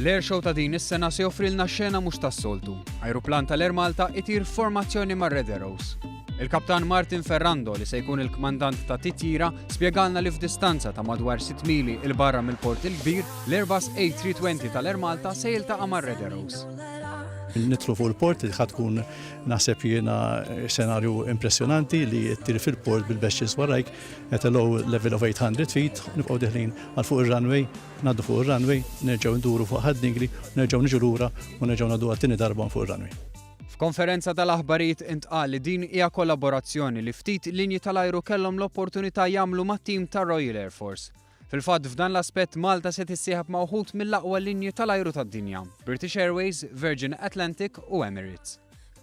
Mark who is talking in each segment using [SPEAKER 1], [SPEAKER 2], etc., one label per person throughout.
[SPEAKER 1] L-Air Show ta' din is-sena se joffrilna xena mhux tas-soltu. Ajruplan tal-Air Malta itir formazzjoni mar Red Arrows. Il-Kaptan Martin Ferrando li se jkun il-kmandant ta' titjira spjegalna li f'distanza ta' madwar 6 mili il-barra mill-port il-kbir l-Airbus A320 tal-Air Malta se jiltaqa' mar Red Arrows.
[SPEAKER 2] Nitlu fuq il-port li tkun naħseb jiena senarju impressjonanti li ttir fil-port bil-beċċis warajk at a low level of 800 feet, nibqgħu deħlin għal fuq ir-runway, ngħaddu fuq ir-runway, nerġgħu nduru fuq ħaddingli, nerġgħu niġu lura u nerġgħu ngħaddu għat-tieni darba fuq ir-runway.
[SPEAKER 1] F'konferenza tal-aħbarijiet intqal li din hija kollaborazzjoni li ftit linji tal-ajru kellhom l-opportunità jagħmlu mat-tim tar-Royal Air Force. Fil-fatt f'dan l-aspett Malta se tissieħab ma' wħud mill-aqwa linji tal-ajru tad-dinja, British Airways, Virgin Atlantic u Emirates.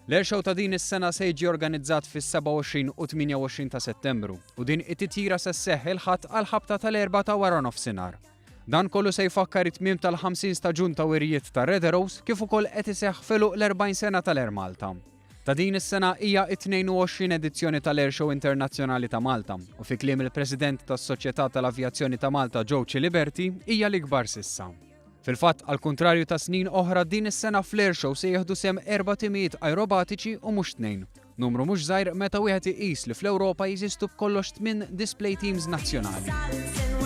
[SPEAKER 1] L-Air Show ta' din is-sena se jiġi organizzat fis-27 u 28 ta' Settembru u din it-titjira se sseħħ il-ħadd għal ħabta tal-erba' ta' wara nofsinhar. Dan kollu se jfakkar it-tmiem tal-50 staġun ta' wirijiet ta' Red Arrows kif ukoll qed iseħħ filuq l-40 sena tal-Air Malta. Ta' din is-sena hija t-22 edizzjoni tal-Air Show Internazzjonali ta' Malta u fi kliem il-President tas-Soċjetà tal-Avjazzjoni ta' Malta Joe Ciliberti hija l-ikbar sissa. Fil-fatt, għal kontrarju ta' snin oħra din is-sena fl-Air Show se jieħdu sem 4 timijiet aerobatiċi u mhux 2. Numru mhux żgħir meta wieħed iqis li fl-Ewropa jeżistu b'kollox 8 display teams nazzjonali.